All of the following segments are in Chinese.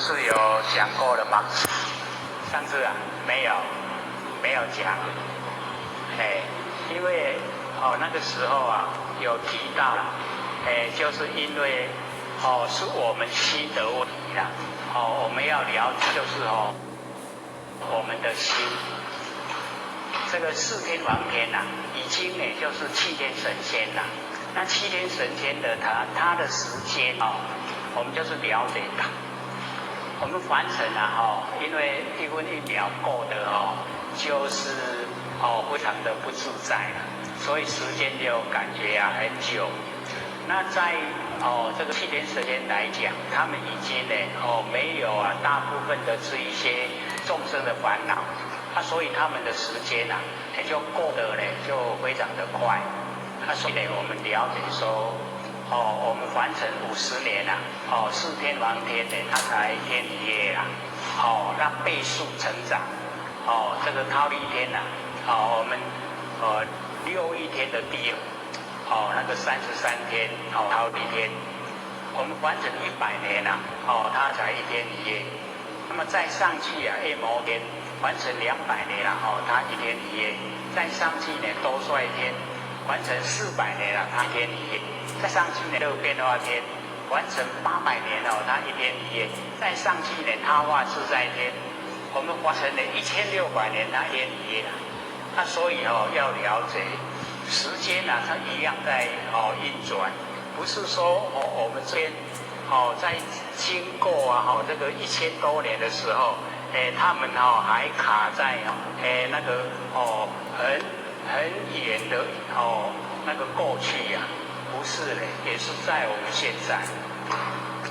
是有讲过了吗？上次啊，没有讲，因为那个时候啊有提到了，就是因为是我们心的问题啦，我们要了解就是我们的心，这个四天王天呐，已经呢就是七天神仙啦。那七天神仙的他的时间我们就是了解到，我们凡尘啊因为一分一秒过的就是非常的不自在了，所以时间就感觉很久。那在这个七天神仙来讲，他们已经呢没有大部分的是一些众生的烦恼，所以他们的时间也就过得呢就非常的快。所以呢我们了解说我们凡尘50年四天王天呢，它才一天一夜啦，那倍数成长，这个忉利天我们6亿天的地那个33天忉利天，我们凡尘100年它才一天一夜。那么再上去夜摩天凡尘200年它一天一夜。再上去呢多帅天完成400年它一天一夜。再上去呢六变化天完成800年它一天一夜。再上去呢他化自在天，我们完成了1600年它一天一夜。那所以要了解时间它一样在运转，不是说我们这边在经过这个1000多年的时候，他们还卡在那个很远的那个过去不是的，也是在我们现在，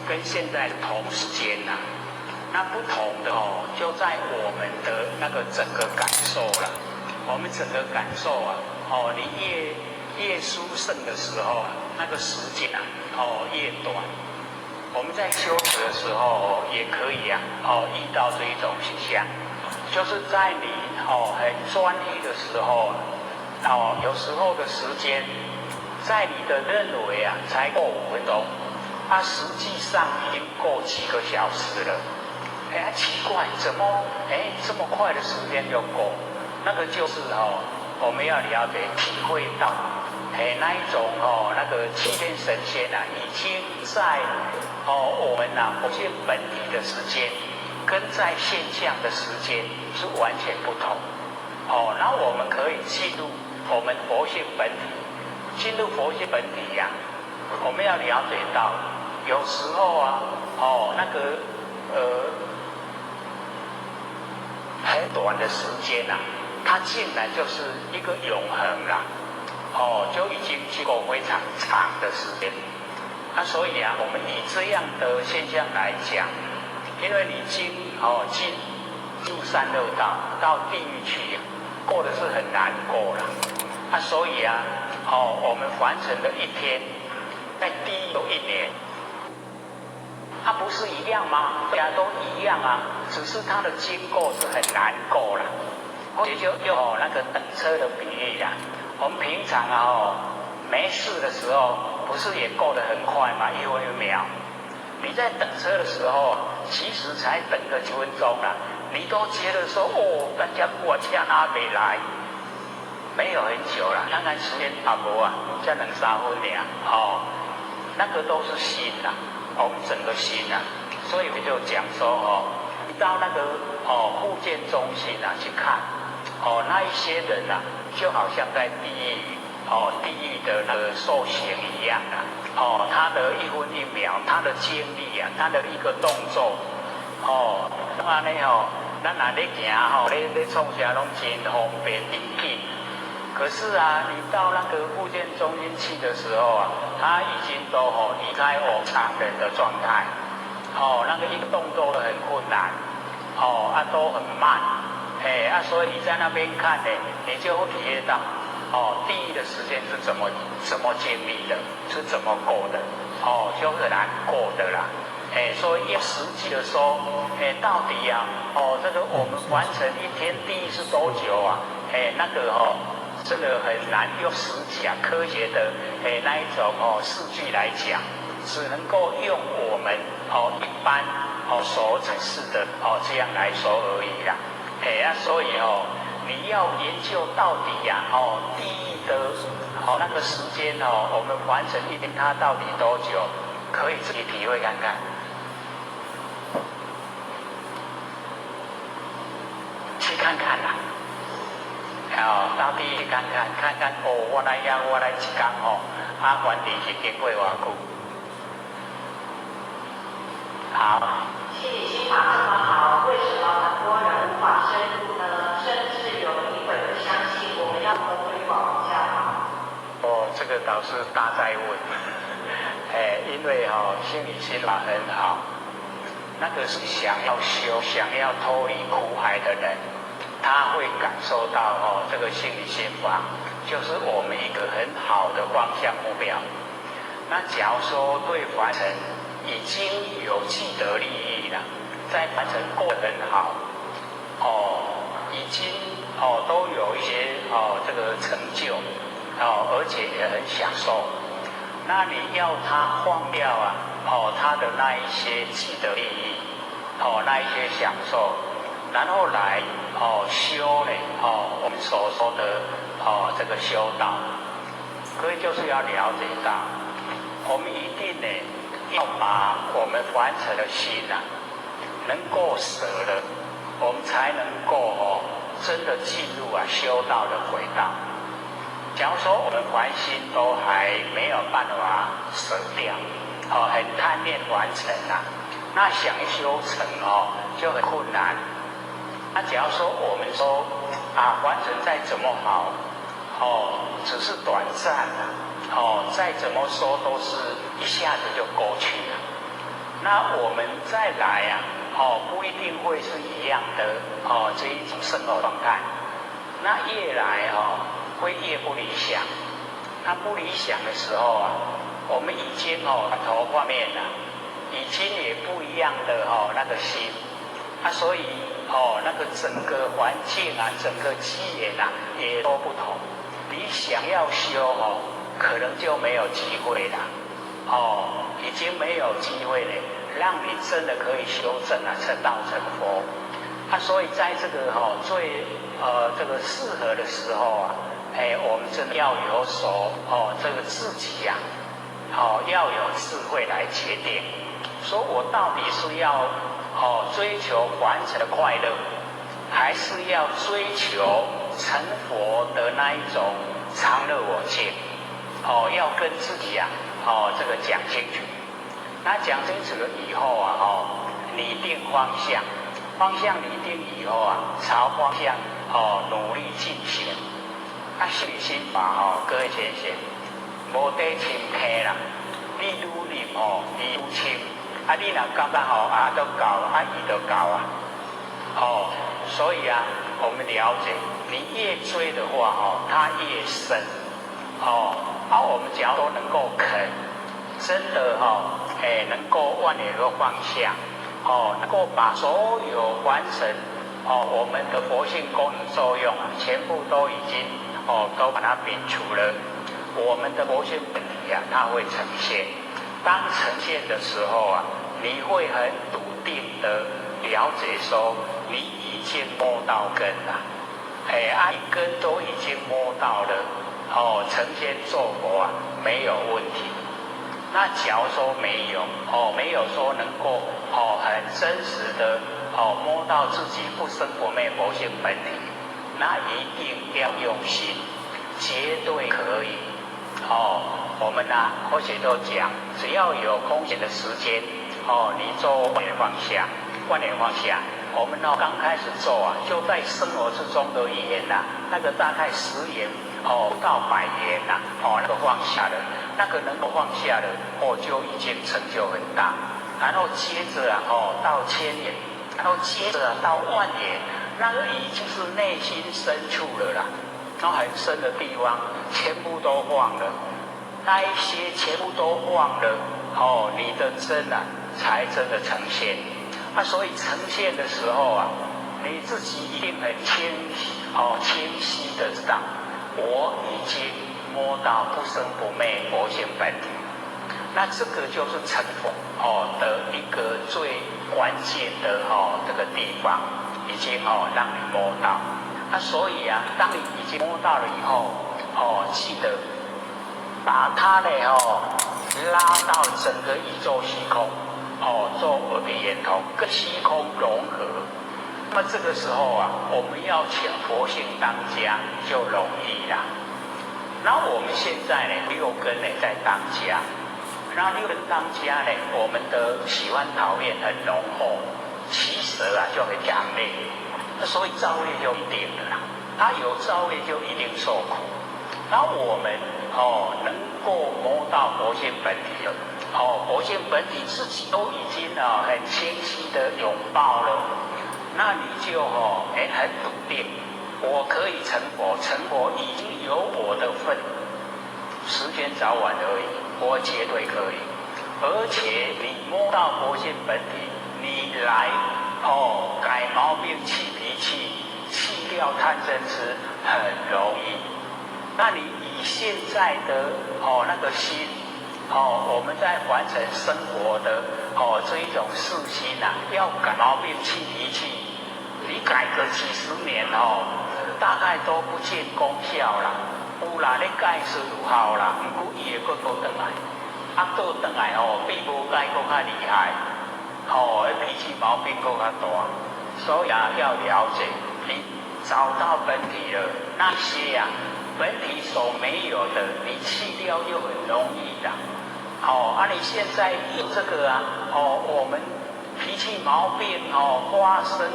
跟现在同时间那不同的就在我们的那个整个感受了。我们整个感受你越殊胜的时候那个时间越短。我们在修持的时候也可以遇到这一种现象，就是在你很专一的时候有时候的时间，在你的认为才过5分钟，实际上已经过几个小时了。奇怪，怎么这么快的时间就过？那个就是我们要了解体会到那一种那个七天神仙已经在我们佛性本体的时间跟在现象的时间是完全不同。那我们可以进入我们佛性本体，进入佛性本体我们要了解到有时候那个很短的时间它竟然就是一个永恒啦，就已经经过非常长的时间。所以我们以这样的现象来讲，因为你进入三恶道到地狱去过的是很难过了。所以我们凡尘的一天在地狱有1年，不是一样吗？对都一样只是它的经过是很难过了。也就用那个等车的比喻我们平常没事的时候不是也过得很快吗？1分1秒。你在等车的时候其实才等个几分钟你都觉得说大家我车哪没来，没有很久了，当然时间差不多才2、3分那个都是心我们整个心所以我就讲说到那个复健中心去看那一些人就好像在地狱地狱的那个受刑一样他的1分1秒，他的精力他的一个动作安尼咱若咧行咧创啥拢真方便灵敏。可是你到那个复健中心去的时候他已经都离开常人的状态那个一个动作都很困难都很慢所以你在那边看你就会体会到地狱的时间是怎么经历的，是怎么过的就很难过的啦。所以要实际的说到底这个我们完成一天地狱是多久那个真的很难用实际科学的那一种数据来讲，只能够用我们一般所阐释的这样来说而已啦。所以你要研究到底呀第一的那个时间我们完成一天它到底多久，可以自己体会看看。去看看啦，到底去看看我来一天完成是经过多久？好。心理心法这么好，为什么很多人无法深入呢？甚至有一本不相信，我们要如何推广比较好？这个倒是大在问。因为心理心法很好，那个是想要修、想要脱离苦海的人，他会感受到这个心理心法就是我们一个很好的方向目标。那假如说对凡尘已经有既得利益了，在凡尘过得很好，已经都有一些这个成就，而且也很享受。那你要他放掉他的那一些既得利益，那一些享受，然后来修呢我们所说的这个修道，所以就是要了解到，我们一定呢要把我们凡尘的心能够舍了，我们才能够真的进入修道的轨道。假如说我们凡心都还没有办法舍掉，很贪恋凡尘那想修成就很困难。那假如说我们说凡尘再怎么好，只是短暂再怎么说都是一下子就过去了。那我们再来不一定会是一样的这一种生活状态。那越来会越不理想。那不理想的时候我们已经头画面了，已经也不一样的那个心。所以那个整个环境整个机缘也都不同。你想要修可能就没有机会了。已经没有机会了，让你真的可以修正成道成佛。所以在这个最这个适合的时候我们真的要有所这个自己要有智慧来决定，说我到底是要追求凡尘的快乐，还是要追求成佛的那一种常乐我净？要跟自己这个讲清楚。那讲清楚了以后拟定方向，方向拟定以后朝方向努力进行。心理心法各位先生，无得深刻啦，你愈入你愈深。你若感觉都够伊就够所以我们了解，你越追的话它越深我们假如都能够肯，真的能够万年的放下能够把所有完成我们的佛性功能作用全部都已经都把它摒除了，我们的佛性本体它会呈现。当呈现的时候你会很笃定的了解说，你已经摸到根了，一根都已经摸到了成仙做佛没有问题。那假如说没有没有说能够很真实的摸到自己不生不灭佛性本体，那一定要用心，绝对可以我们或许都讲，只要有空闲的时间你做万年放下，万年放下。我们刚开始做就在生活之中的语言那个大概10元不到100元那个放下了，那个能够放下了就已经成就很大。然后接着到1000元，然后接着到10000元，那个已经是内心深处了啦，然后很深的地方全部都放了，那一些全部都放了你的真才真的呈现。所以呈现的时候你自己一定很清晰的知道，我已经摸到不生不灭佛性本体。那这个就是成佛的一个最关键的这个地方，已经让你摸到。所以啊，当你已经摸到了以后，记得把它呢拉到整个宇宙虚空，做我的圆通，跟虚空融合。那么这个时候啊，我们要请佛性当家就容易啦。那我们现在呢，六根呢在当家，那六根当家呢，我们的喜欢讨厌很浓厚，其实啊就很强烈，所以造业就一定了啦。他有造业就一定受苦。那我们能够摸到佛性本体了，佛性本体自己都已经很清晰的拥抱了，那你就很笃定，我可以成佛，成佛已经有我的份，时间早晚而已，我绝对可以。而且你摸到佛性本体，你来改毛病、气脾气、弃掉贪嗔痴很容易。那你以现在的那个心，我们在完成生活的这一种事心啊，要改毛病、气脾气，你改个几十年大概都不见功效啦。有啦，你改是有效啦，不过伊会佫倒转来，倒转来比无改佫较厉害，脾气毛病佫较大。所以啊，要了解，你找到本体了，那些啊本体所没有的，你弃掉就很容易啦。你现在有这个啊，我们脾气毛病发生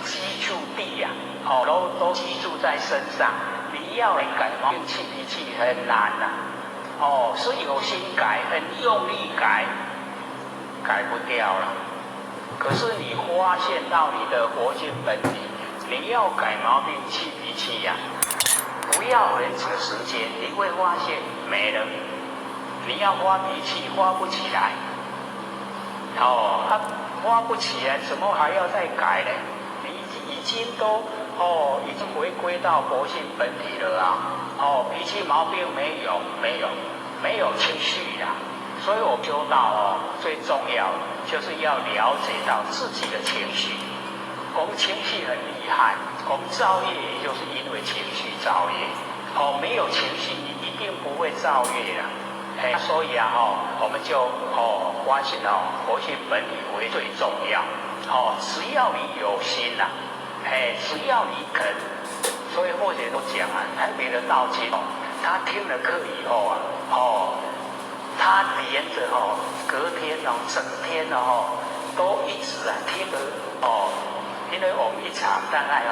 积住地呀，都积住在身上。你要来改毛病、气脾气很难呐。是有心改，很用力改，改不掉了。可是你发现到你的佛性本体，你要改毛病、气脾气呀，不要很长时间，你会发现没了。你要发脾气，发不起来，发不起来，怎么还要再改呢？你已经都已经回归到佛性本体了啊！脾气毛病没有情绪啦。所以我修道最重要就是要了解到自己的情绪。我们情绪很厉害，我们造业也就是因为情绪造业。没有情绪，你一定不会造业啦。所以啊，我们就发现佛性本体为最重要。只要你有心呐，只要你肯，所以或者都讲啊，特别的道经他听了课以后啊，他连着隔天整天都一直听着因为我们一场大概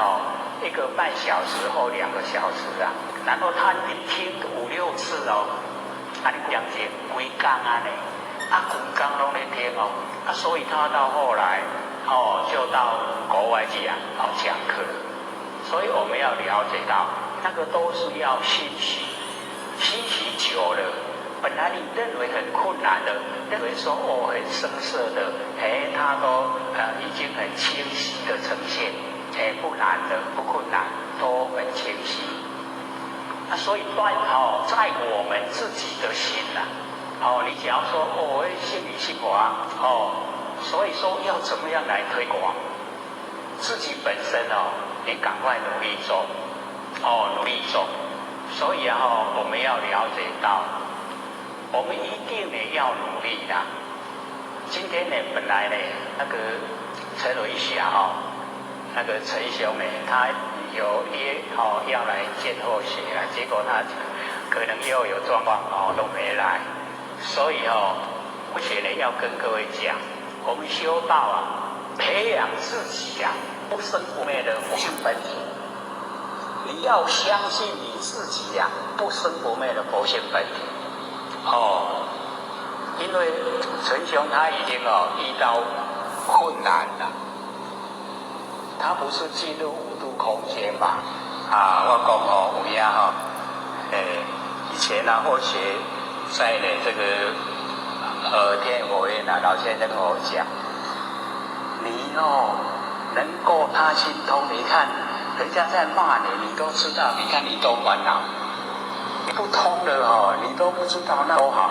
1个半小时或2个小时啊，然后他一听5、6次你讲这规工啊呢，规工拢在听所以他到后来就到国外去讲课。所以我们要了解到，那个都是要熏习，熏习久了，本来你认为很困难的，认为说很生涩的，它都已经很清晰的呈现，不难的，不困难，都很清晰。所以在我们自己的心你只要说心里心华所以说要怎么样来推广自己本身你赶快努力做努力做。所以我们要了解到，我们一定要努力的。今天呢，本来呢那个陈伟霞那个陈兄呢，他有约要来见后学结果他可能又有状况都没来。所以我觉得要跟各位讲，我们修道培养自己不生不灭的佛性本体。你要相信你自己不生不灭的佛性本体。因为陈兄他已经遇到困难了，他不是进入5度空间吧？我讲有影以前或许在这个天火院老先生跟我讲，你能够他心通，你看人家在骂你，你都知道，你看你都烦恼，不通了你都不知道那多好。